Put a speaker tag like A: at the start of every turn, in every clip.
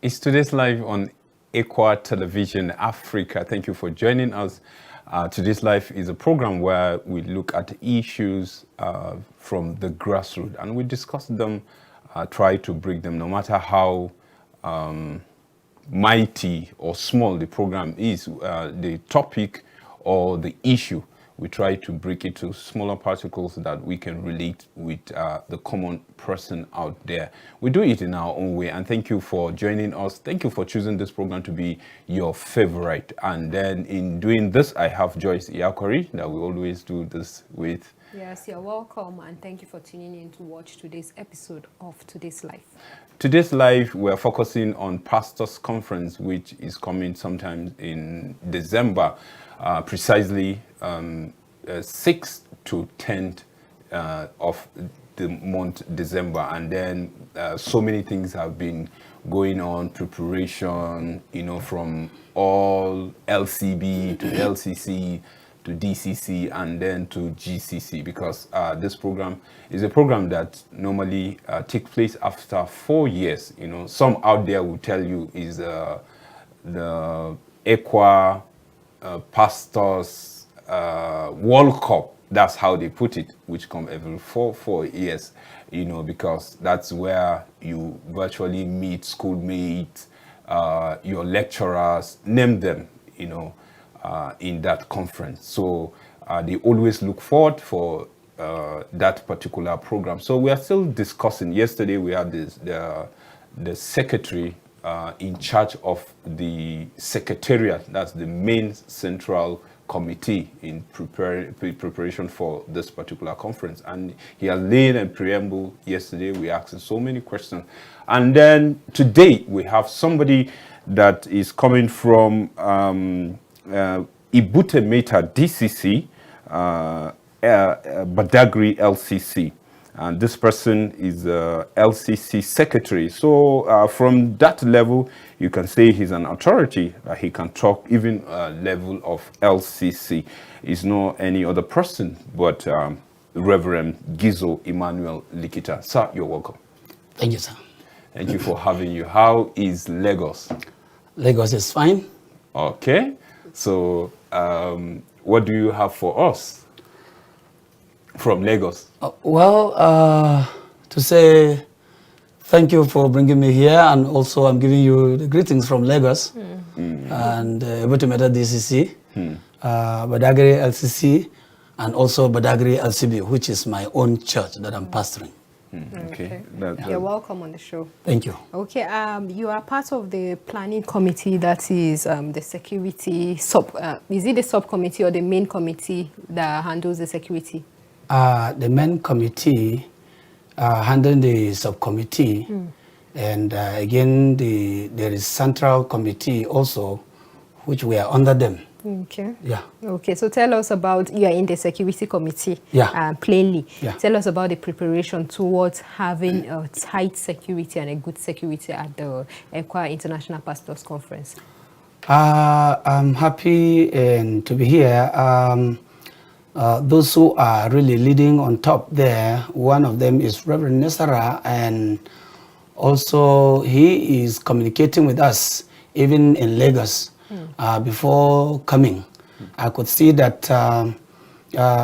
A: It's today's live on Equa Television Africa. Thank you for joining us. Today's live is a program where we look at issues from the grassroots and we discuss them, try to bring them, no matter how mighty or small the program is, the topic or the issue. We try to break it to smaller particles that we can relate with the common person out there. We do it in our own way. And thank you for joining us. Thank you for choosing this program to be your favorite. And then in doing this, I have Joyce Iyakori that we always do this with.
B: Yes, you're welcome. And thank you for tuning in to watch today's episode of Today's Life. Today's
A: live, we're focusing on Pastors Conference, which is coming sometime in December. Precisely 6th to 10th of the month December, and then so many things have been going on, preparation, from all LCB to LCC to DCC and then to GCC, because this program is a program that normally takes place after 4 years. Some out there will tell you is the Equa Pastors World Cup. That's how they put it, which come every four years, because that's where you virtually meet schoolmates, your lecturers, name them, in that conference. So they always look forward for that particular program. So we are still discussing. Yesterday we had the secretary in charge of the secretariat, that's the main central committee in preparation for this particular conference. And he has laid a preamble yesterday. We asked so many questions. And then today we have somebody that is coming from Ibute Meta DCC, Badagry LCC. And this person is LCC secretary. So from that level, you can say he's an authority. He can talk even level of LCC. He's not any other person but Reverend Gizo Emmanuel Likita. Sir, you're welcome.
C: Thank you, sir.
A: Thank you for having you. How is Lagos?
C: Lagos is fine.
A: Okay. So what do you have for us from Lagos?
C: To say thank you for bringing me here, and also I'm giving you the greetings from Lagos and Ibute Meta DCC, Badagry LCC, and also Badagry LCB, which is my own church that I'm pastoring.
B: Okay. You're welcome on the show.
C: Thank you.
B: Okay, you are part of the planning committee that is the security is it the subcommittee or the main committee that handles the security?
C: The main committee handling the subcommittee, and again there is central committee also, which we are under them.
B: Okay.
C: Yeah.
B: Okay, so tell us about, you are in the security committee.
C: Yeah.
B: Plainly.
C: Yeah.
B: Tell us about the preparation towards having a tight security and a good security at the Equa International Pastors Conference.
C: I'm happy to be here. Those who are really leading on top there, one of them is Reverend Nesara, and also he is communicating with us even in Lagos. Before coming, I could see that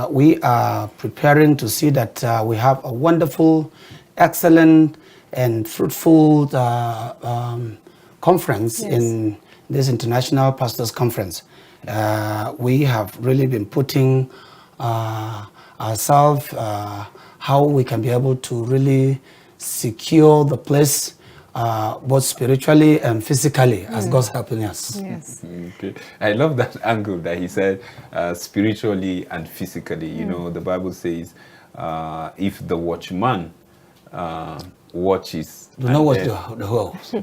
C: we are preparing to see that we have a wonderful, excellent, and fruitful conference in this International Pastors Conference. We have really been putting ourselves how we can be able to really secure the place both spiritually and physically, as God's helping us.
B: Yes.
A: Okay. I love that angle that he said, spiritually and physically. The Bible says, if the watchman watches...
C: Do not watch the house.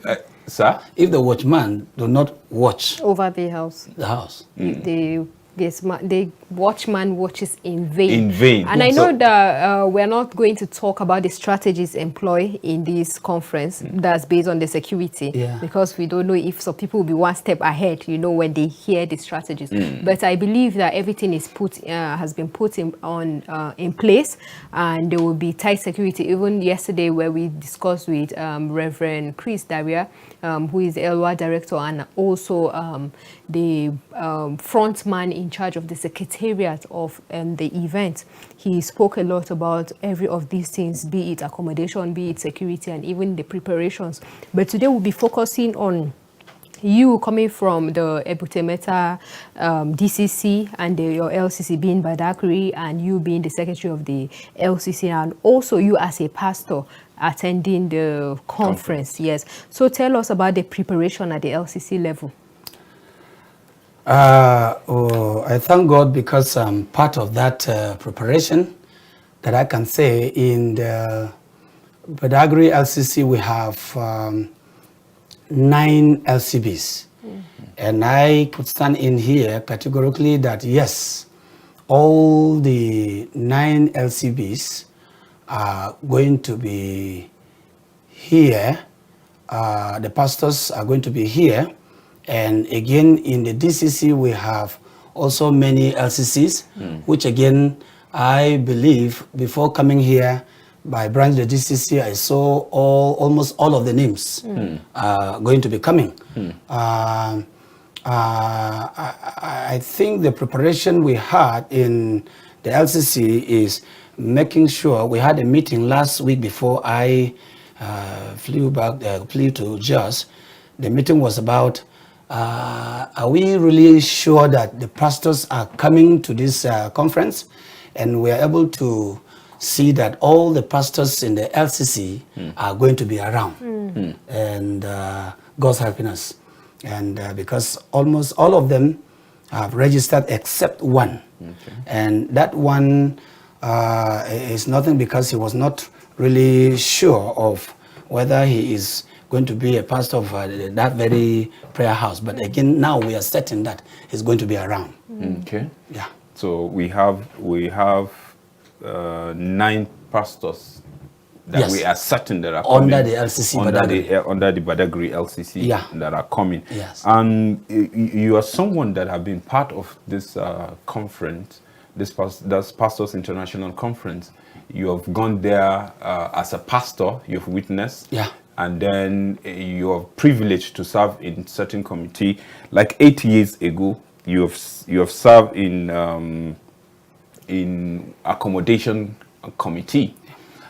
A: Sir?
C: If the watchman do not watch...
B: Over the house.
C: The house.
B: If the the watchman watches in vain.
A: In vain.
B: And I know that we're not going to talk about the strategies employed in this conference that's based on the security, because we don't know if some people will be one step ahead, you know, when they hear the strategies. But I believe that everything is has been put in place, and there will be tight security. Even yesterday, where we discussed with Reverend Chris Daria, who is the Elwa director, and also the front man in charge of the secretariat of the event. He spoke a lot about every of these things, be it accommodation, be it security, and even the preparations. But today we'll be focusing on you coming from the Ebutemeta DCC, and your LCC being Badagry, and you being the secretary of the LCC, and also you as a pastor attending the conference. Yes. So tell us about the preparation at the LCC level.
C: I thank God because I'm part of that preparation. That I can say in the Badagry LCC we have 9 LCBs. And I could stand in here categorically that yes, all the 9 LCBs are going to be here. The pastors are going to be here. And again, in the DCC, we have also many LCCs, which again, I believe before coming here, by branch the DCC, I saw almost all of the names going to be coming. I think the preparation we had in the LCC is making sure. We had a meeting last week before I flew to Jos. The meeting was about, are we really sure that the pastors are coming to this conference? And we are able to see that all the pastors in the LCC are going to be around. And God's helping us. And because almost all of them have registered except one. And that one is nothing because he was not really sure of whether he is going to be a pastor of that very prayer house. But again, now we are certain that he's going to be around.
A: Okay.
C: Yeah.
A: So we have 9 pastors that we are certain that are coming
C: under the LCC
A: under the Badagry LCC that are coming.
C: Yes.
A: And you are someone that have been part of this conference, this Pastors International Conference. You have gone there as a pastor. You've witnessed.
C: Yeah.
A: And then you are privileged to serve in certain committee. Like 8 years ago, you have served in accommodation committee,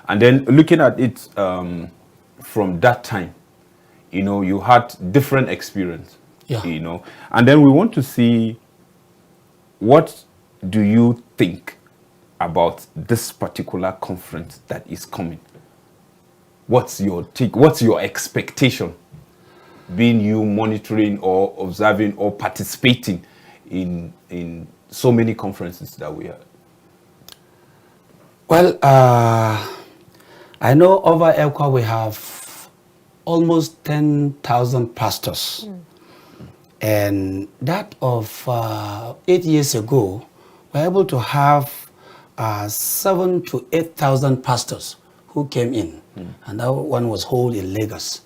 A: and then looking at it from that time, you know, you had different experience. You know, and then we want to see, what do you think about this particular conference that is coming? What's your take? What's your expectation, being you monitoring or observing or participating in so many conferences that we have?
C: Well, I know over ELCWA we have almost 10,000 pastors. And that of 8 years ago, we were able to have 7,000 to 8,000 pastors who came in. And that one was held in Lagos.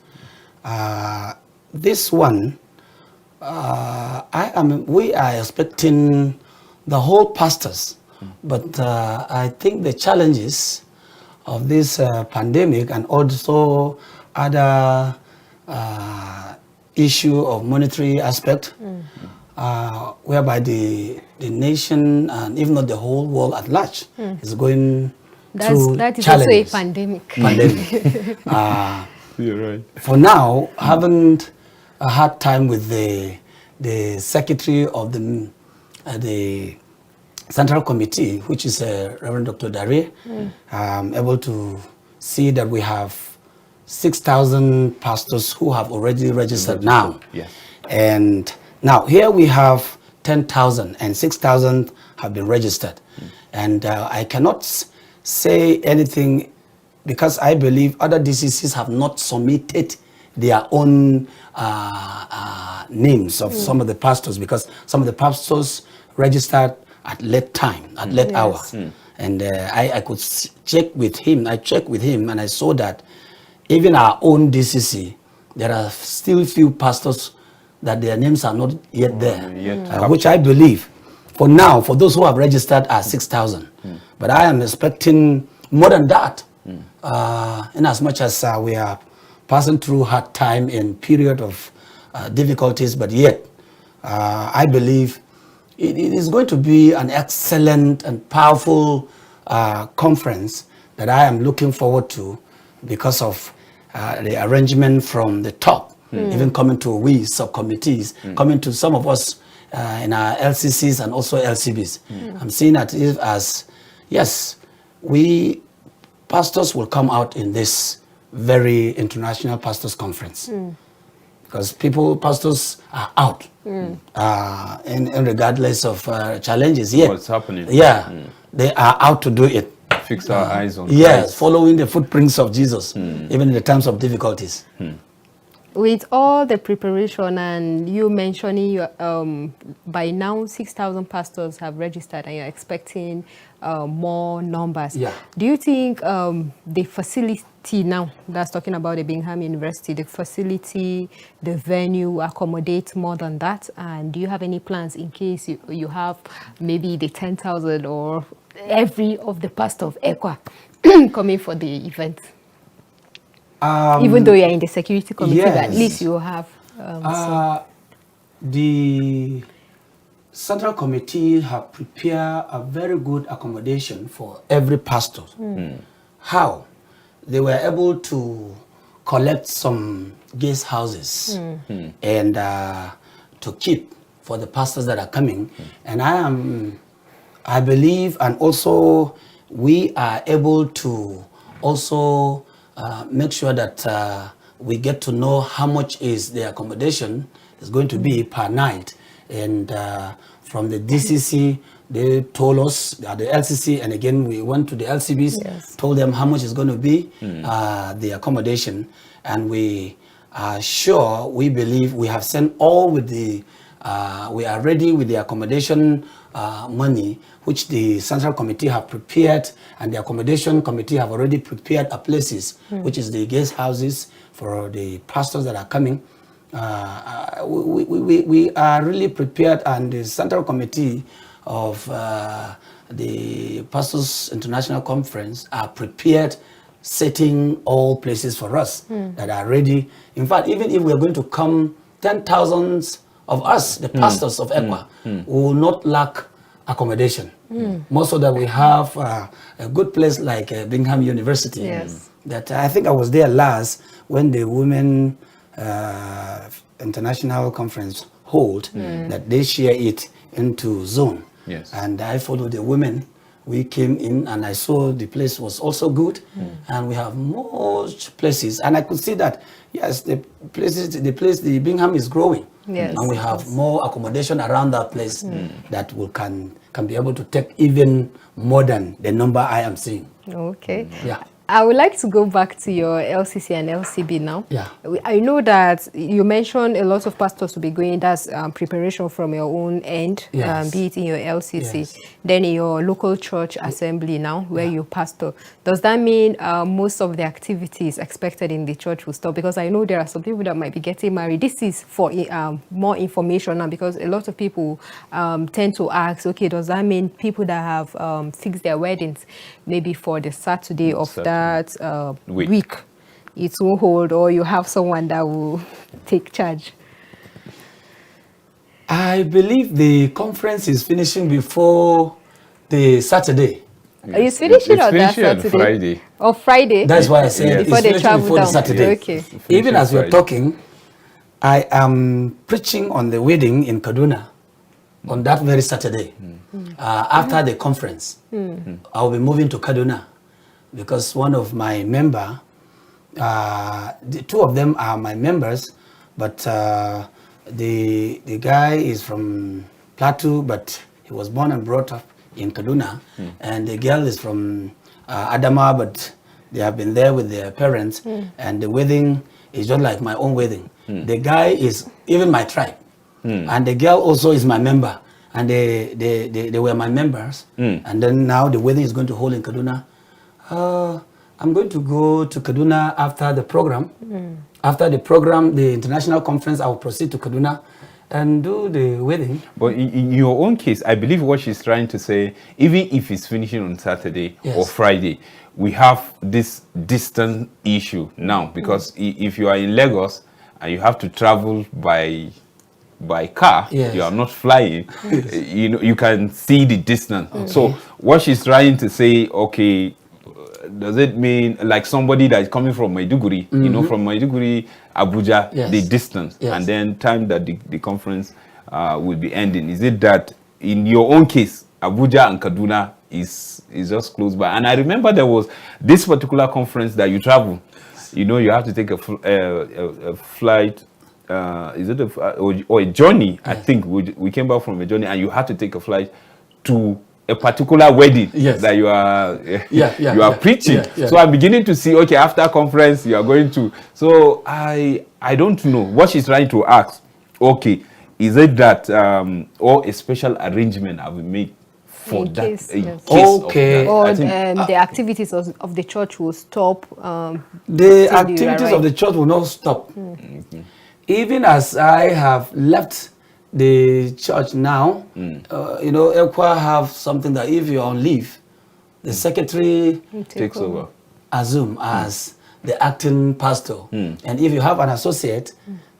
C: This one, we are expecting the whole pastors, but I think the challenges of this pandemic and also other issue of monetary aspect, whereby the nation and even not the whole world at large is going through
B: that is
C: challenges.
B: also a pandemic.
A: You're right.
C: For now, I haven't had time with the secretary of the Central Committee, which is Reverend Dr. Dare. I'm able to see that we have 6,000 pastors who have already registered now.
A: Yes.
C: And now here we have 10,000 and 6,000 have been registered. And I cannot say anything because I believe other DCCs have not submitted their own names of some of the pastors, because some of the pastors registered at late time, at late hour. And I could check with him. I checked with him and I saw that even our own DCC, there are still few pastors that their names are not yet there, which I believe for now, for those who have registered are 6,000. But I am expecting more than that, in as much as we are passing through hard time and period of difficulties, but yet I believe it is going to be an excellent and powerful conference that I am looking forward to because of the arrangement from the top, even coming to we subcommittees, coming to some of us in our LCCs and also LCBs. I'm seeing that as, yes, we pastors will come out in this very international pastors conference. Because pastors are out, and regardless of challenges. Yeah,
A: what's happening?
C: Yeah, they are out to do it.
A: Fix our eyes on
C: yes,
A: Christ.
C: Following the footprints of Jesus, even in the times of difficulties.
B: With all the preparation and you mentioning by now 6,000 pastors have registered and you're expecting more numbers.
C: Yeah.
B: Do you think the facility now, that's talking about the Bingham University, the facility, the venue accommodate more than that? And do you have any plans in case you have maybe the 10,000 or every of the pastor of ECWA coming for the event? Even though you're in the security committee,
C: yes.
B: but at least you have
C: the Central Committee have prepared a very good accommodation for every pastor. How? They were able to collect some guest houses and to keep for the pastors that are coming. And I believe, and also we are able to also make sure that we get to know how much is the accommodation is going to be per night. And from the DCC, they told us, the LCC, and again we went to the LCBs, told them how much is going to be the accommodation. And we are sure, we believe we have sent all with the, we are ready with the accommodation money, which the Central Committee have prepared, and the Accommodation Committee have already prepared places, which is the guest houses for the pastors that are coming. We are really prepared, and the Central Committee of the Pastors International Conference are prepared, setting all places for us that are ready. In fact, even if we are going to come 10,000 of us, the pastors of ECWA, we will not lack accommodation. More so that we have a good place like Bingham University.
B: Yes.
C: That I think I was there last when the Women International Conference hold, that they share it into zone.
A: Yes.
C: And I followed the women. We came in and I saw the place was also good, and we have most places. And I could see that, yes, the Bingham is growing.
B: Yes.
C: And we have more accommodation around that place that can be able to take even more than the number I am seeing.
B: Okay.
C: Yeah.
B: I would like to go back to your LCC and LCB now.
C: Yeah.
B: I know that you mentioned a lot of pastors will be going, that's preparation from your own end,
C: Yes.
B: be it in your LCC,
C: Yes.
B: then in your local church assembly now, where you pastor. Does that mean most of the activities expected in the church will stop? Because I know there are some people that might be getting married. This is for more information now, because a lot of people tend to ask, okay, does that mean people that have fixed their weddings maybe for the Saturday of that week, it will hold, or you have someone that will take charge?
C: I believe the conference is finishing before the Saturday.
B: Are you finishing on that Saturday?
A: Friday.
B: Or Friday?
C: That's why I said
B: Before
C: it's
B: they
C: finishing
B: travel
C: before
B: down.
C: the Saturday.
B: Okay.
C: Even as we are
A: Friday.
C: talking, I am preaching on the wedding in Kaduna on that very Saturday. After the conference, I will be moving to Kaduna because one of my member, the two of them are my members, but the guy is from Plateau, but he was born and brought up in Kaduna, and the girl is from Adama, but they have been there with their parents, and the wedding is just like my own wedding. The guy is even my tribe, and the girl also is my member, and they were my members. And then now the wedding is going to hold in Kaduna. I'm going to go to Kaduna after the program. After the program, the international conference, I will proceed to Kaduna and do the wedding.
A: But in your own case, I believe what she's trying to say, even if it's finishing on Saturday or Friday, we have this distance issue now, because if you are in Lagos and you have to travel by car, you are not flying, you know, you can see the distance. So what she's trying to say, okay, does it mean like somebody that is coming from Maiduguri, you know, from Maiduguri, Abuja, the distance, and then time that the conference will be ending? Is it that in your own case, Abuja and Kaduna is just close by? And I remember there was this particular conference that you travel, you know, you have to take a flight, is it or a journey? I think we came back from a journey and you had to take a flight to a particular wedding that you are preaching. So I'm beginning to see, okay, after conference you are going to. So I don't know what she's trying to ask. Okay, is it that or a special arrangement have been made for that?
B: Case,
C: okay.
B: Or the activities of the church will stop.
C: The activities of the church will not stop. Even as I have left the church now, you know, ECWA have something that if you're on leave, the secretary
A: takes over,
C: assume as the acting pastor, and if you have an associate,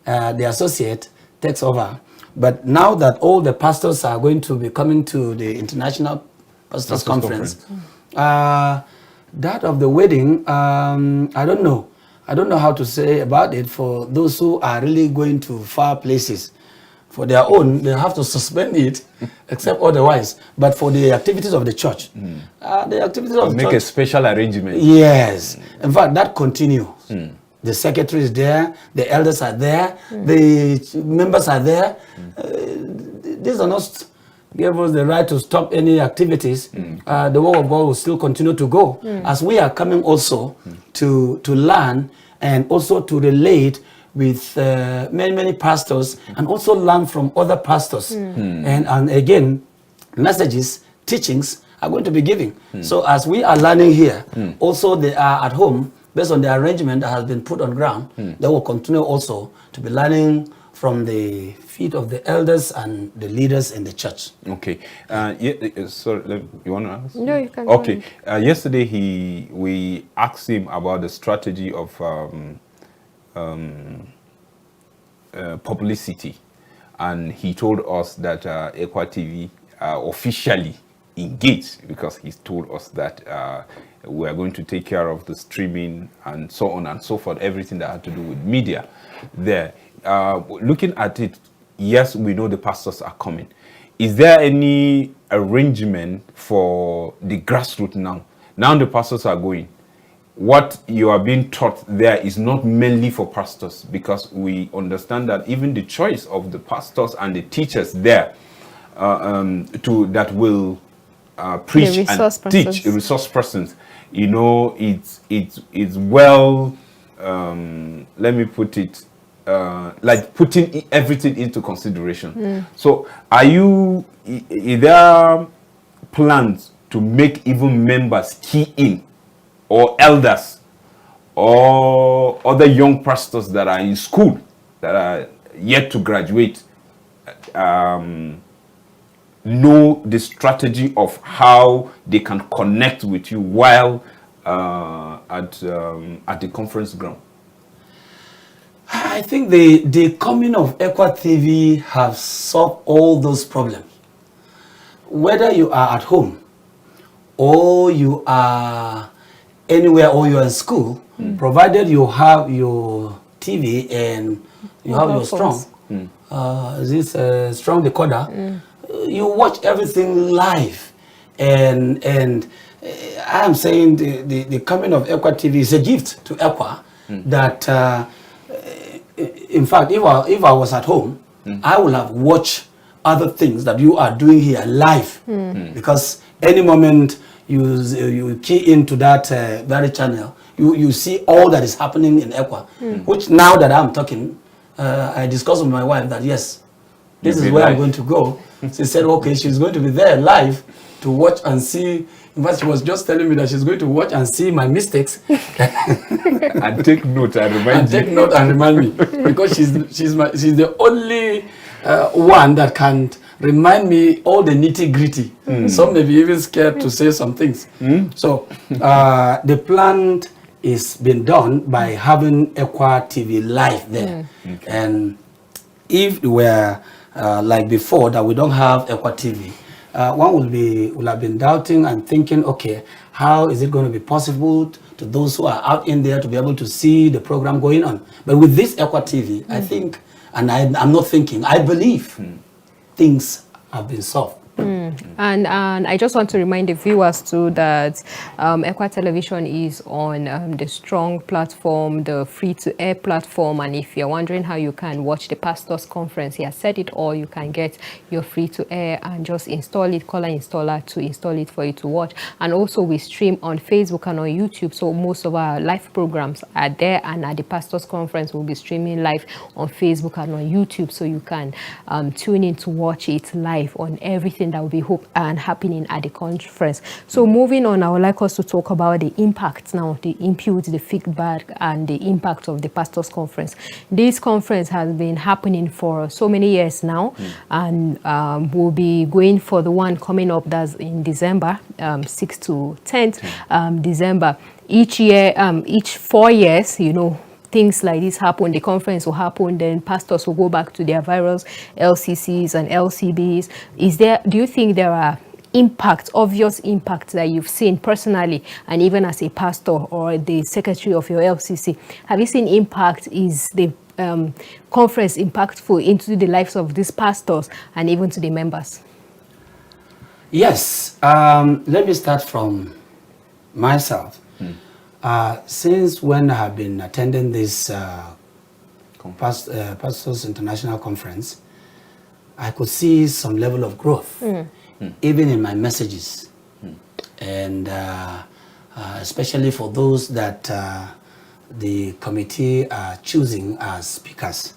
C: the associate takes over. But now that all the pastors are going to be coming to the International Pastors Conference, that of the wedding, I don't know. I don't know how to say about it for those who are really going to far places. For their own, they have to suspend it, except otherwise. But for the activities of the church, the activities of the church...
A: Make a special arrangement.
C: Yes. In fact, that continues. The secretary is there, the elders are there, the members are there. These are not give us the right to stop any activities. The work of God will still continue to go. As we are coming also to learn and also to relate with many pastors and also learn from other pastors. And again, messages, teachings are going to be given. So as we are learning here, also they are at home, based on the arrangement that has been put on ground, they will continue also to be learning from the feet of the elders and the leaders in the church. Okay.
A: Sorry, you want to ask?
B: No, you can.
A: Okay. Yesterday we asked him about the strategy of publicity, and he told us that ECWA TV officially engaged, because he told us that we are going to take care of the streaming and so on and so forth, everything that had to do with media there. Looking at it, yes, we know the pastors are coming. Is there any arrangement for the grassroots now? Now the pastors are going. What you are being taught there is not mainly for pastors, because we understand that even the choice of the pastors and the teachers there that will preach and teach, resource persons, you know, it's well, let me put it, like putting everything into consideration. So are there plans to make even members key in, or elders or other young pastors that are in school that are yet to graduate know the strategy of how they can connect with you while at the conference ground?
C: I think the coming of ECWA TV has solved all those problems. Whether you are at home or you are anywhere or you are in school, provided you have your TV and you have your strong decoder, you watch everything live. And I am saying the coming of ECWA TV is a gift to ECWA that in fact, if I was at home, I would have watched other things that you are doing here live, because any moment you key into that very channel, you see all that is happening in ECWA, which now that I'm talking, I discussed with my wife that yes, this is where I'm going to go She said, okay, she's going to be there live to watch and see. In fact, she was just telling me that she's going to watch and see my mistakes.
A: And take note and remind you.
C: Take note and remind me. Because she's the only one that can remind me all the nitty-gritty. Some may be even scared to say some things. So the plan is being done by having Equa TV live there. And if we were like before that we don't have Equa TV, one will have been doubting and thinking, okay, how is it going to be possible to those who are out in there to be able to see the program going on? But with this Equa TV, I think, and I'm not thinking, I believe things have been solved.
B: And I just want to remind the viewers too that Equa Television is on the Strong platform, the free-to-air platform, and if you're wondering how you can watch the pastor's conference, he has said it all. You can get your free-to-air and just install it, call an installer to install it for you to watch. And also we stream on Facebook and on YouTube, so most of our live programs are there, and at the pastor's conference we'll be streaming live on Facebook and on YouTube, so you can tune in to watch it live on everything that will be happening at the conference. So moving on, I would like us to talk about the impact now, the input, the feedback, and the impact of the pastors' conference. This conference has been happening for so many years now, and we'll be going for the one coming up that's in December, 6th to 10th December. Each year, each 4 years, you know, things like this happen, the conference will happen, then pastors will go back to their various LCCs and LCBs. Do you think there are obvious impacts that you've seen personally, and even as a pastor or the secretary of your LCC? Have you seen impact? Is the conference impactful into the lives of these pastors and even to the members?
C: Yes. Let me start from myself. Since when I have been attending this Pastors International Conference, I could see some level of growth, even in my messages. And especially for those that the committee are choosing as speakers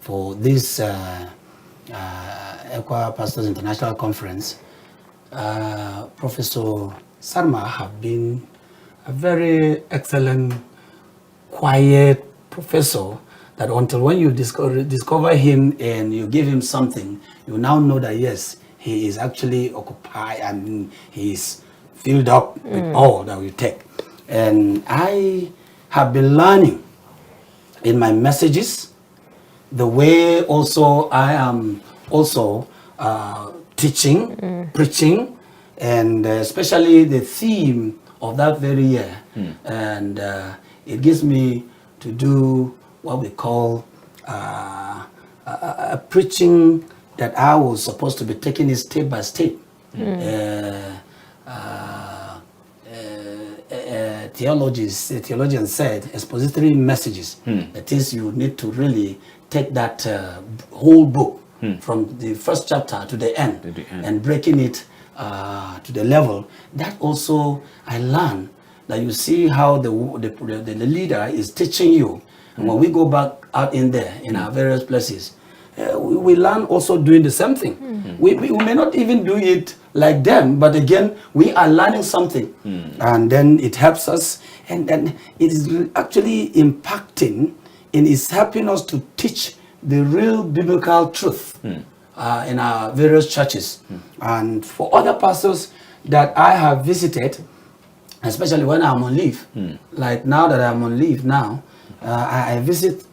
C: for this Equa Pastors International Conference, Professor Sarma have been a very excellent, quiet professor that until when you discover him and you give him something, you now know that yes, he is actually occupied and he is filled up with all that we take. And I have been learning in my messages, the way also I am also teaching, preaching, and especially the theme of that very year. And it gives me to do what we call a preaching that I was supposed to be taking it step by step. Theologians said expository messages. That is, you need to really take that whole book from the first chapter to the end, and breaking it to the level that also I learned that you see how the leader is teaching you. And when we go back out in there in our various places, we learn also doing the same thing. We may not even do it like them, but again, we are learning something. And then it helps us, and then it is actually impacting and is helping us to teach the real biblical truth in our various churches. And for other pastors that I have visited, especially when I'm on leave, like now that I'm on leave now, I visit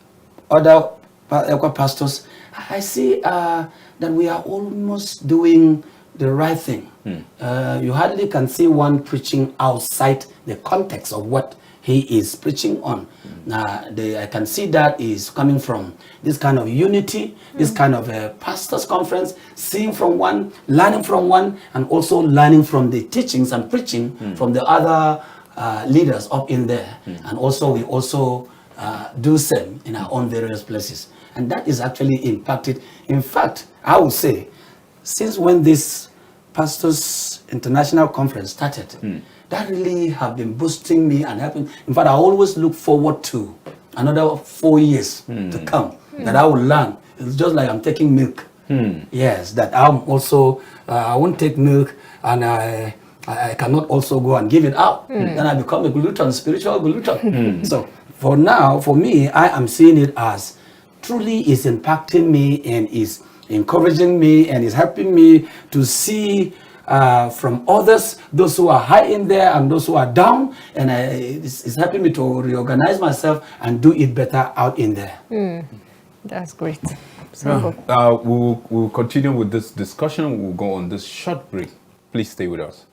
C: other pastors. I see that we are almost doing the right thing. You hardly can see one preaching outside the context of what he is preaching on. I can see that is coming from this kind of unity, this kind of a pastor's conference, seeing from one, learning from one, and also learning from the teachings and preaching from the other leaders up in there. And also we also do same in our own various places. And that is actually impacted. In fact, I would say, since when this Pastors International Conference started, that really have been boosting me and helping. In fact, I always look forward to another 4 years to come that I will learn. It's just like I'm taking milk Yes, that I'm also, I won't take milk, and I cannot also go and give it out. Then I become a glutton, spiritual glutton. So for now, for me, I am seeing it as truly is impacting me and is encouraging me and is helping me to see from others, those who are high in there and those who are down, and it's helping me to reorganize myself and do it better out in there.
B: That's great.
A: We'll continue with this discussion. We'll go on this short break. Please stay with us.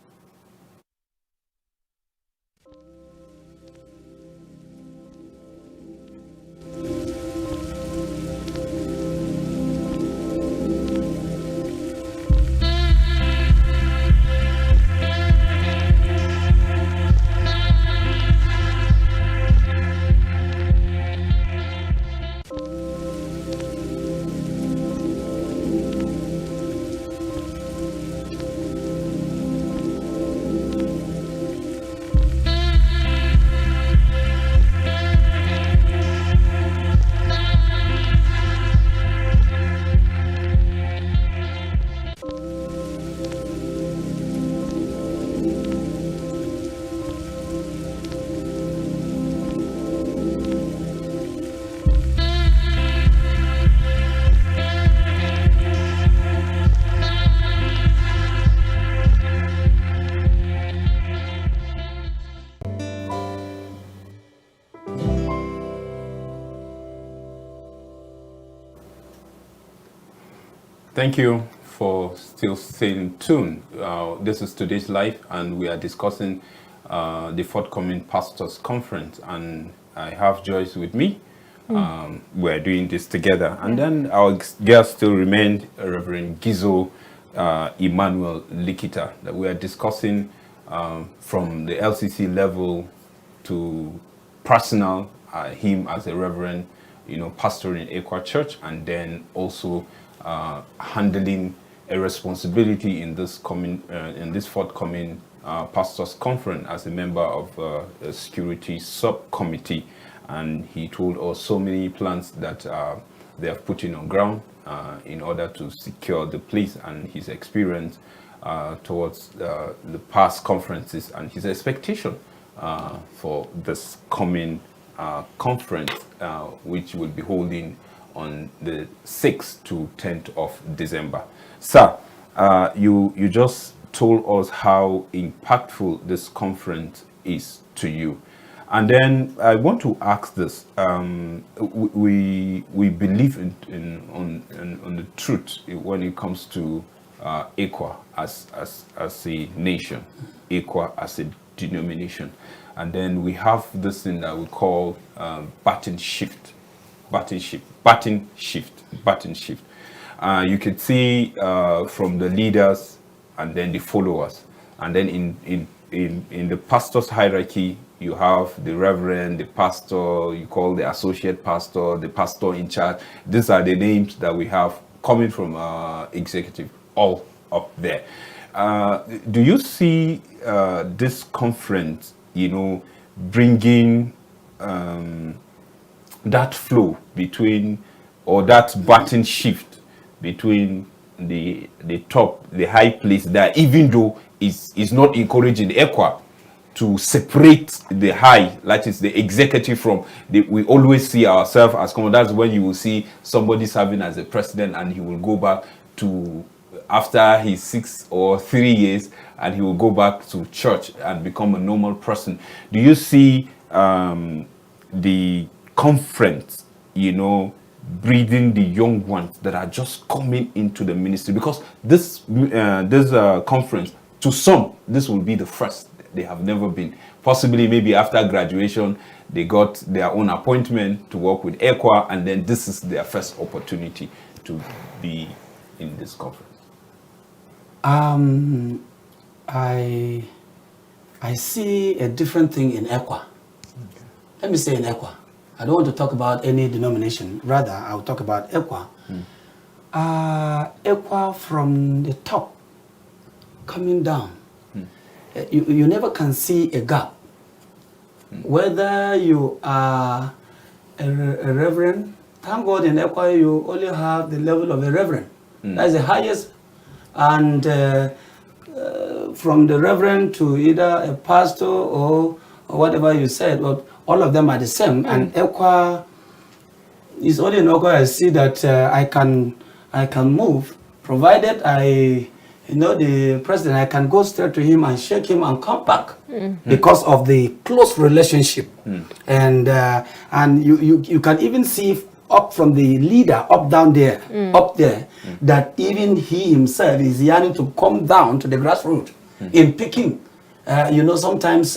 A: Thank you for still staying tuned. This is today's live, and we are discussing the forthcoming pastors conference, and I have Joyce with me. We're doing this together, and then our guest still remained Reverend Gizo Emmanuel Likita, that we are discussing from the LCC level to personal, him as a reverend, pastor in Ekwa Church, and then also handling a responsibility in this forthcoming pastors conference as a member of a security subcommittee. And he told us so many plans that they have put in on ground in order to secure the place, and his experience towards the past conferences and his expectation for this coming conference, which will be holding on the 6th to 10th of December. Sir, you just told us how impactful this conference is to you. And then I want to ask this. We believe on the truth when it comes to Ekwa as a nation, Ekwa as a denomination. And then we have this thing that we call baton shift. You could see from the leaders and then the followers. And then in the pastor's hierarchy, you have the reverend, the pastor, you call the associate pastor, the pastor in charge. These are the names that we have coming from executive, all up there. Do you see this conference, bringing that flow between, or that baton shift between the top, the high place there, even though is not encouraging Ekwa to separate the high, that is the executive, from we always see ourselves as common. That's when you will see somebody serving as a president and he will go back to, after his 6 or 3 years, and he will go back to church and become a normal person. Do you see the conference, breeding the young ones that are just coming into the ministry? Because this conference, to some, this will be the first. They have never been. Possibly, maybe after graduation, they got their own appointment to work with Ekwa, and then this is their first opportunity to be in this conference.
C: I see a different thing in Ekwa. Okay. Let me say in Ekwa. I don't want to talk about any denomination. Rather, I'll talk about Ekwa. Ekwa from the top coming down. You never can see a gap. Whether you are a reverend, thank God in Ekwa you only have the level of a reverend. That's the highest. And from the reverend to either a pastor or whatever you said, but all of them are the same. And ECWA is only in ECWA I see that I can move, provided the president, I can go straight to him and shake him and come back because of the close relationship. And you can even see up from the leader up there, that even he himself is yearning to come down to the grassroots in picking. Sometimes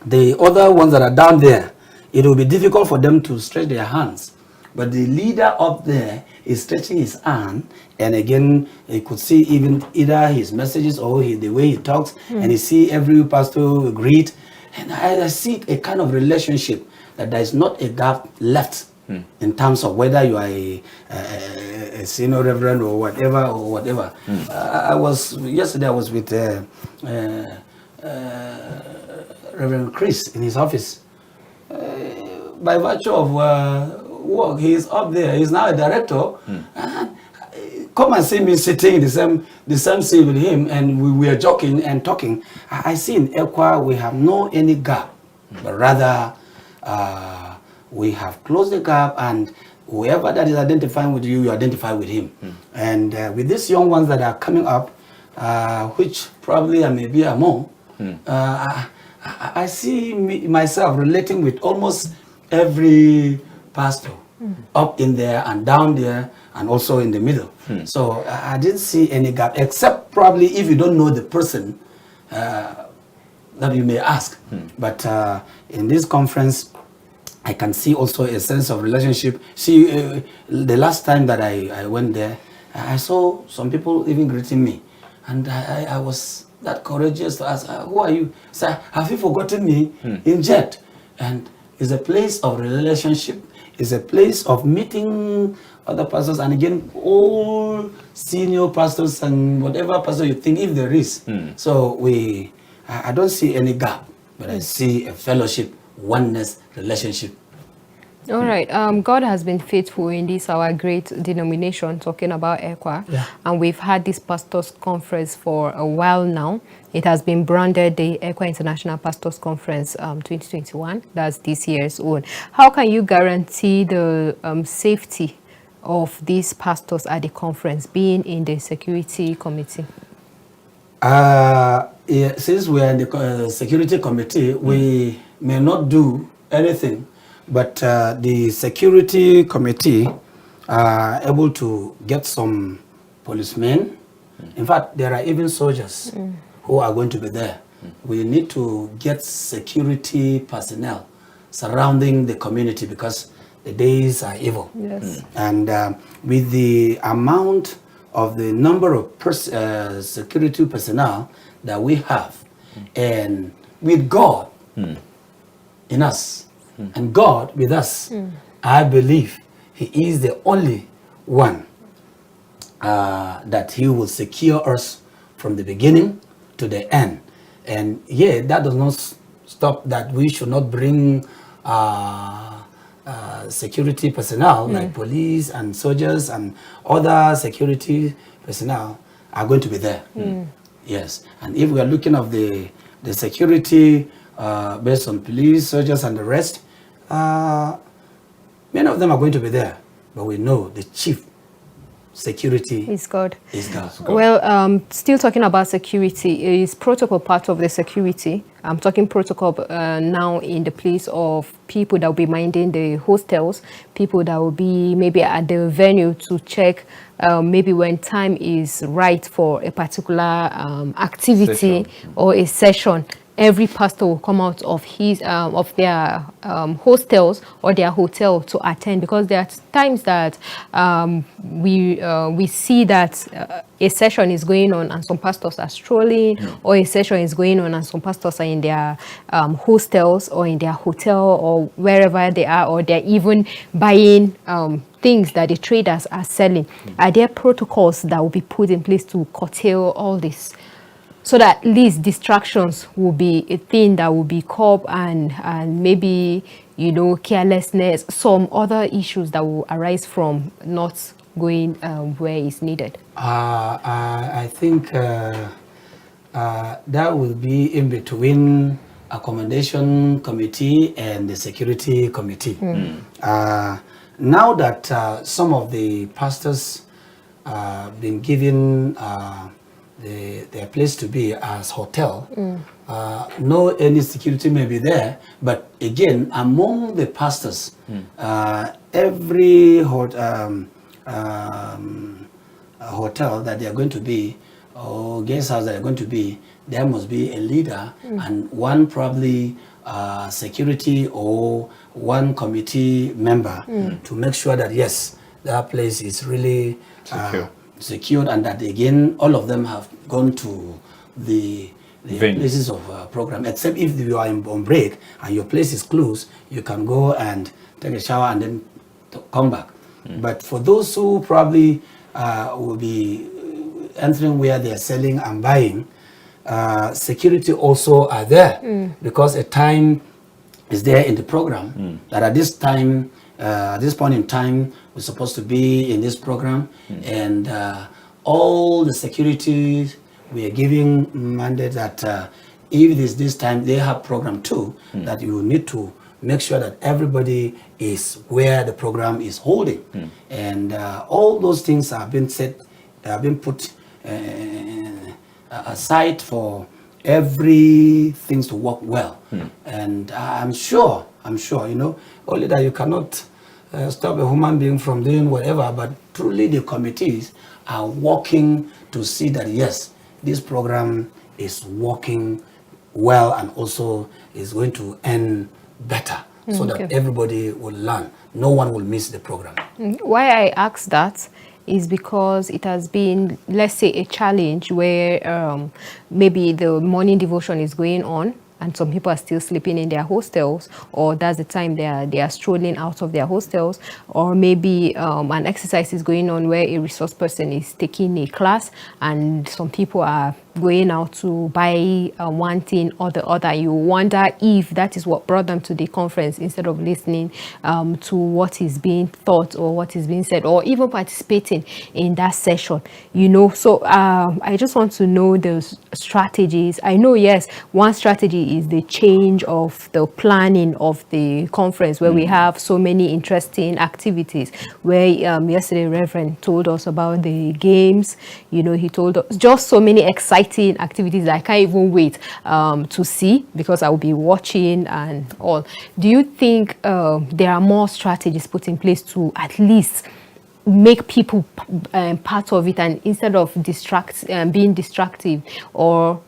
C: the other ones that are down there, it will be difficult for them to stretch their hands. But the leader up there is stretching his hand, and again, you could see even either his messages or the way he talks, and you see every pastor greet, and I see a kind of relationship that there is not a gap left in terms of whether you are a senior reverend or whatever. Yesterday I was with Reverend Chris in his office. By virtue of work, he is up there. He's now a director. Come and see me sitting in the same seat with him, and we are joking and talking. I see in ECWA we have no any gap, but rather we have closed the gap, and whoever that is identifying with you, you identify with him. And with these young ones that are coming up, which probably I may be among, I see myself relating with almost every pastor up in there and down there and also in the middle. So I didn't see any gap, except probably if you don't know the person that you may ask. But in this conference, I can see also a sense of relationship. See, the last time that I went there, I saw some people even greeting me. And I was that courageous to ask, who are you? Sir, have you forgotten me in Jet? And it's a place of relationship. It's a place of meeting other pastors. And again, all senior pastors and whatever pastor you think, if there is. So I don't see any gap, but I see a fellowship, oneness, relationship.
B: All right. God has been faithful in this our great denomination, talking about ECWA. And we've had this pastors conference for a while now. It has been branded the ECWA International Pastors Conference 2021. That's this year's own. How can you guarantee the safety of these pastors at the conference, being in the security committee?
C: Since we are in the security committee, we may not do anything. But the security committee are able to get some policemen. In fact, there are even soldiers who are going to be there. We need to get security personnel surrounding the community because the days are evil. And with the amount of the number of security personnel that we have, and with God in us, and God with us, I believe He is the only one that He will secure us from the beginning to the end. And that does not stop that we should not bring security personnel like police and soldiers and other security personnel are going to be there. Yes, and if we are looking at the security based on police, soldiers, and the rest, many of them are going to be there, but we know the chief security
B: is God.
C: Well,
B: still talking about security, is protocol part of the security? I'm talking protocol now in the place of people that will be minding the hostels, people that will be maybe at the venue to check maybe when time is right for a particular activity or a session. Every pastor will come out of their hostels or their hotel to attend, because there are times that we see that a session is going on and some pastors are strolling, or a session is going on and some pastors are in their hostels or in their hotel or wherever they are, or they're even buying things that the traders are selling. Are there protocols that will be put in place to curtail all this, so that at least distractions will be a thing that will be curbed, and maybe, carelessness, some other issues that will arise from not going where it's needed?
C: I think that will be in between accommodation committee and the security committee. Now that some of the pastors been given their place to be as hotel, no any security may be there, but again among the pastors, every hotel that they are going to be, or guest house that are going to be, there must be a leader and one probably security or one committee member to make sure that yes, that place is really secured, and that again all of them have gone to the places of program, except if you are on break and your place is closed, you can go and take a shower and then come back. But for those who probably will be entering where they are selling and buying, security also are there, because a time is there in the program that at this time, at this point in time, we're supposed to be in this program, and all the security we are giving mandate that if it is this time, they have program too, that you need to make sure that everybody is where the program is holding, and all those things have been set, have been put aside for everything to work well. And I'm sure, you know, only that you cannot stop a human being from doing whatever, but truly the committees are working to see that yes, this program is working well and also is going to end better, so that everybody will learn. No one will miss the program.
B: Why I ask that is because it has been, let's say, a challenge where maybe the morning devotion is going on and some people are still sleeping in their hostels, or that's the time they are strolling out of their hostels, or maybe an exercise is going on where a resource person is taking a class and some people are going out to buy one thing or the other. You wonder if that is what brought them to the conference instead of listening to what is being taught or what is being said, or even participating in that session, you know. So I just want to know those strategies. I know, yes, one strategy is the change of the planning of the conference, where we have so many interesting activities, where yesterday Reverend told us about the games, you know. He told us just so many exciting activities that I can't even wait to see, because I will be watching and all. Do you think there are more strategies put in place to at least make people part of it, and instead of being distractive or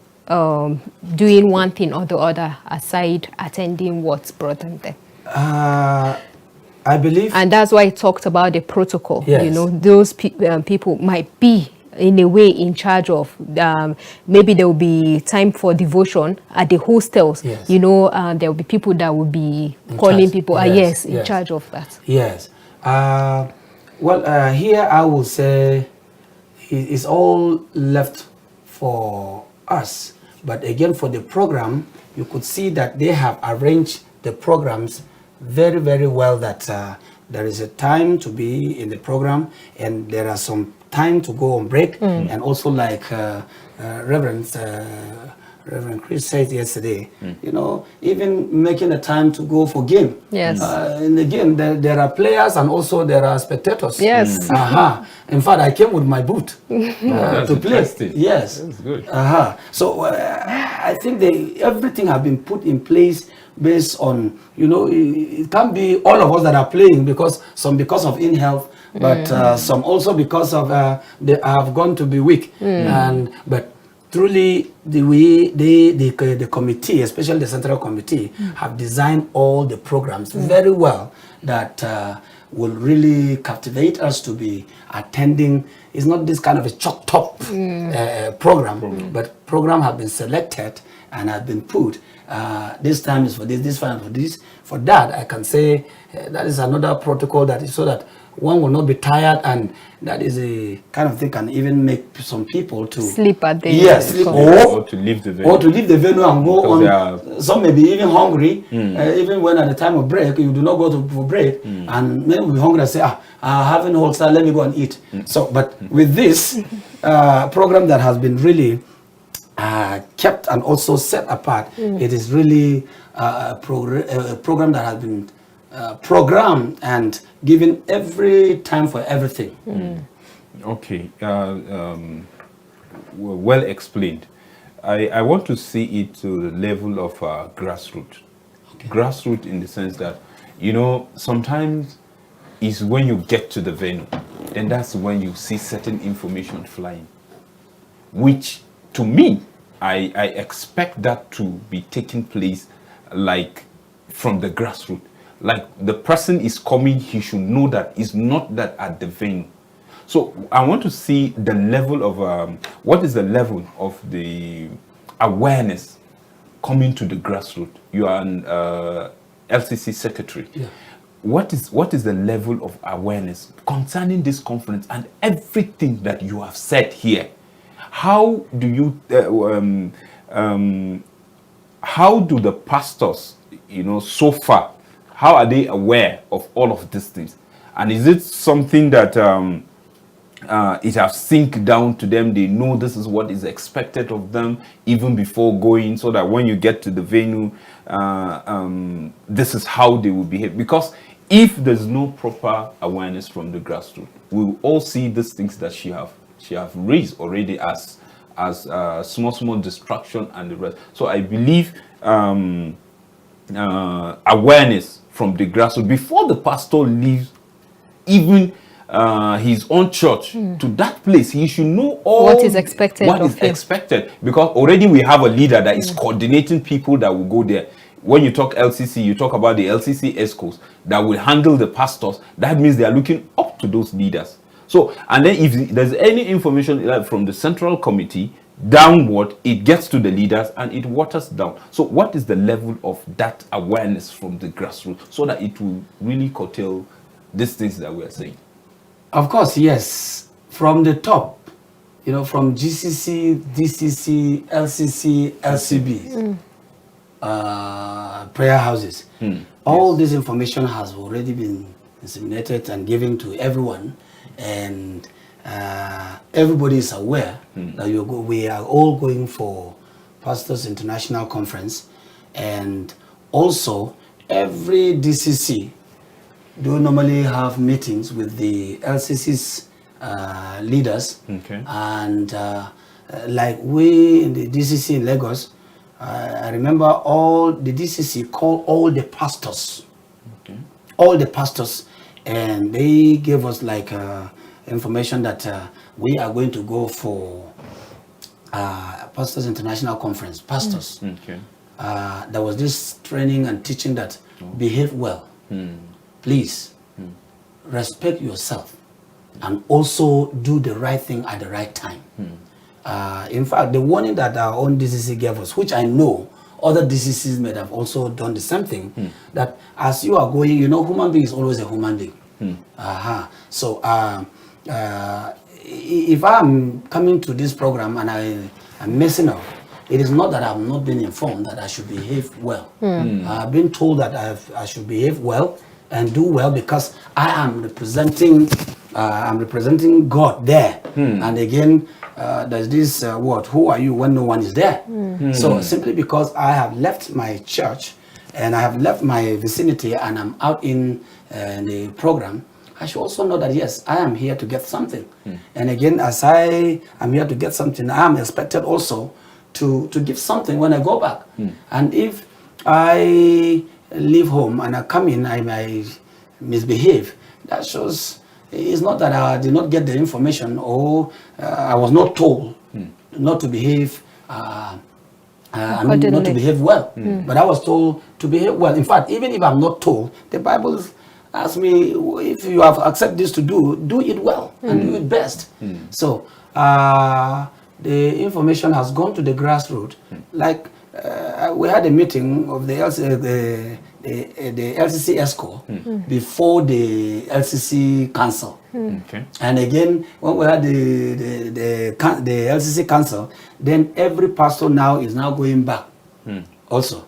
B: doing one thing or the other aside attending what's brought them there?
C: I believe,
B: and that's why I talked about the protocol.
C: Yes.
B: You know, those people might be in a way in charge of, maybe there will be time for devotion at the hostels.
C: Yes.
B: You know, there will be people that will be calling
C: charge.
B: people,
C: Yes,
B: in
C: yes.
B: charge of that.
C: Yes. Well, here I will say it's all left for us. But again, for the program, you could see that they have arranged the programs very, very well, that there is a time to be in the program and there are some time to go on break. And also, like Reverend Chris said yesterday, you know, even making a time to go for game.
B: Yes.
C: And again, there are players and also there are spectators.
B: Yes.
C: In fact, I came with my boot to play. Yes.
A: That's good.
C: So I think everything has been put in place based on, you know, it can't be all of us that are playing, because some because of ill health, but some also because of they have gone to be weak. But truly, the committee, especially the central committee, have designed all the programs very well that will really captivate us to be attending. It's not this kind of a chopped up program, but program have been selected and have been put. This time is for this time for this. For that, I can say that is another protocol, that is so that one will not be tired, and that is a kind of thing can even make some people to
B: sleep at the
C: sleep,
A: or to leave the venue,
C: and go on. Some may be even hungry, even when at the time of break you do not go for break, and many will be hungry and say, I haven't Holster, let me go and eat. So, but with this program that has been really kept and also set apart, it is really a program that has been programmed and given every time for everything.
A: Okay, well explained. I want to see it to the level of grassroots. Okay. Grassroots in the sense that, you know, sometimes is when you get to the venue, then that's when you see certain information flying, which to me, I expect that to be taking place like from the grassroots. Like the person is coming, he should know that it's not that at the venue. So I want to see the level of, what is the level of the awareness coming to the grassroots? You are an LCC secretary. Yeah. What is the level of awareness concerning this conference and everything that you have said here? How do you, how do the pastors, you know, so far, how are they aware of all of these things? And is it something that it has sink down to them? They know this is what is expected of them even before going, so that when you get to the venue, this is how they will behave. Because if there's no proper awareness from the grassroots, we will all see these things that she have raised already as small distraction and the rest. So I believe awareness from the grassroots before the pastor leaves even his own church to that place, he should know all
B: what is expected
A: because already we have a leader that is coordinating people that will go there. When you talk LCC, you talk about the LCC ESCOs that will handle the pastors. That means they are looking up to those leaders. So, and then if there's any information like from the central committee downward, it gets to the leaders and it waters down. So what is the level of that awareness from the grassroots so that it will really curtail these things that we are saying?
C: Of course, yes. From the top, you know, from GCC, DCC, LCC, LCB, prayer houses, all this information has already been disseminated and given to everyone, and everybody is aware that we are all going for Pastors International Conference, and also every DCC do normally have meetings with the LCC's leaders, and like we in the DCC in Lagos, I remember all the DCC called all the pastors, and they gave us like information that we are going to go for Pastors International Conference. Pastors, there was this training and teaching that behave well. Please respect yourself and also do the right thing at the right time. In fact, the warning that our own DCC gave us, which I know other DCCs may have also done the same thing, that as you are going, you know, human being is always a human being. So if I'm coming to this program and I'm messing up, it is not that I've not been informed that I should behave well. I've been told that I should behave well and do well because I am representing God there. And again, there's this word, who are you when no one is there? So simply because I have left my church and I have left my vicinity and I'm out in the program, I should also know that yes, I am here to get something. And again, as I am here to get something, I am expected also to give something when I go back. And if I leave home and I come in, I might misbehave. That shows it's not that I did not get the information or I was not told not to behave. I mean, not to behave well, but I was told to behave well. In fact, even if I'm not told, the Bible asks me, if you have accepted this to do it well and do it best. So the information has gone to the grassroots. Like we had a meeting of the LCC ESCO before the LCC Council. And again, when we had the LCC Council, then every pastor now is now going back also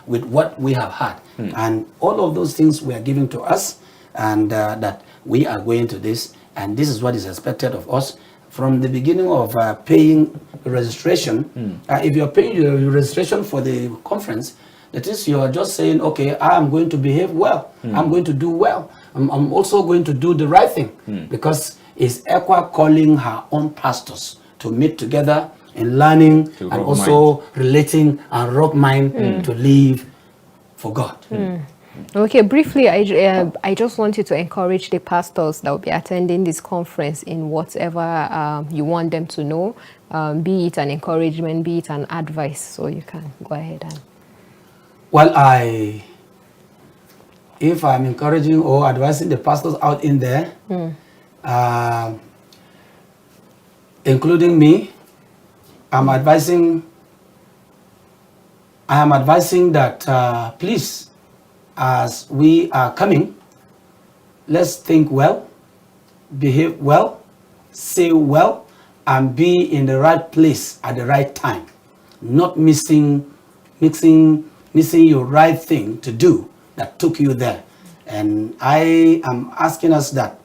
C: with what we have had. And all of those things were given to us. and that we are going to this, and this is what is expected of us. From the beginning of paying registration, if you're paying your registration for the conference, that is, you are just saying, okay, I am going to behave well. I'm going to do well. I'm also going to do the right thing, because it's ECWA calling her own pastors to meet together in learning and also relating and rock mind to live for God.
B: Okay, briefly, I just want you to encourage the pastors that will be attending this conference in whatever you want them to know, be it an encouragement, be it an advice, so you can go ahead and...
C: Well, if I'm encouraging or advising the pastors out in there, including me, I am advising that please, as we are coming, let's think well, behave well, say well, and be in the right place at the right time, not missing your right thing to do that took you there. And I am asking us that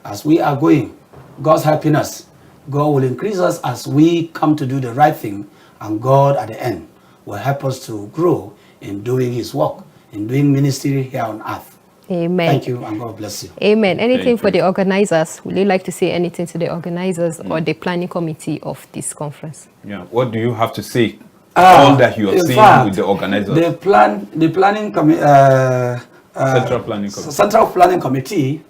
C: as we are going, God's helping us. God will increase us as we come to do the right thing, and God at the end will help us to grow in doing his work, in doing ministry here on earth.
B: Amen.
C: Thank you, and God bless you.
B: Amen. Anything for the organizers? Would you like to say anything to the organizers or the planning committee of this conference?
A: Yeah. What do you have to say? All that you have seen with the organizers.
C: The planning Central Planning Committee,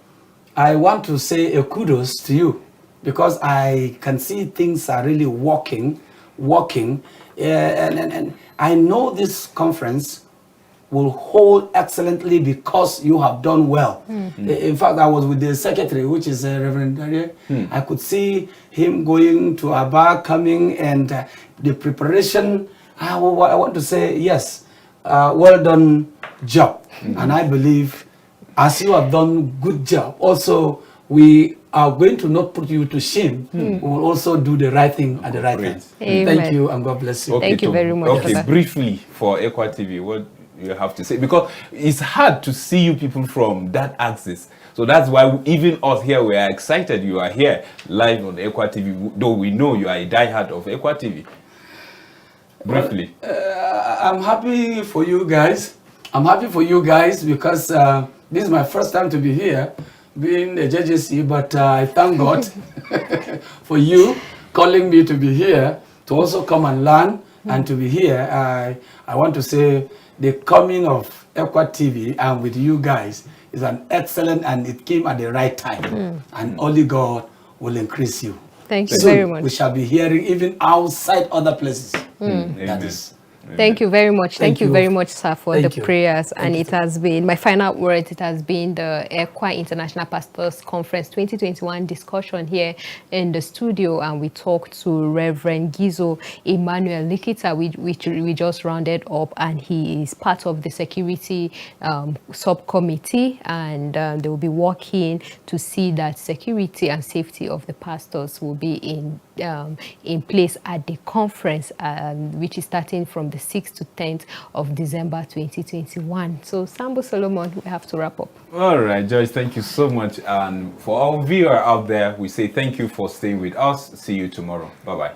C: I want to say a kudos to you, because I can see things are really working, and I know this conference will hold excellently because you have done well. In fact, I was with the secretary, which is Reverend Darie. I could see him going to Aba, coming, and the preparation. I want to say, yes, well done job. And I believe, as you have done good job, also we are going to not put you to shame. We will also do the right thing at the right time. Thank you, and God bless you.
A: Okay,
B: Thank you very much.
A: Okay, briefly for ECWA TV, what you have to say, because it's hard to see you people from that axis. So that's why even us here, we are excited you are here live on ECWA TV, though we know you are a diehard of ECWA TV. Briefly.
C: I'm happy for you guys. I'm happy for you guys because this is my first time to be here, being a JJC, but I thank God for you calling me to be here, to also come and learn and to be here. I want to say the coming of ECWA TV and with you guys is an excellent, and it came at the right time. And only God will increase you.
B: Thank you very much.
C: We shall be hearing even outside other places. That is.
B: Thank you very much. Thank you very much, sir, for the prayers. And it has been, my final word, it has been the ECWA International Pastors Conference 2021 discussion here in the studio. And we talked to Reverend Gizo Emmanuel Likita, which we just rounded up. And he is part of the security subcommittee. And they will be working to see that security and safety of the pastors will be in place at the conference, which is starting from the 6th to 10th of December 2021. So, Sambo Solomon, we have to wrap up.
A: All right, Joyce, thank you so much. And for our viewer out there, we say thank you for staying with us. See you tomorrow. Bye-bye.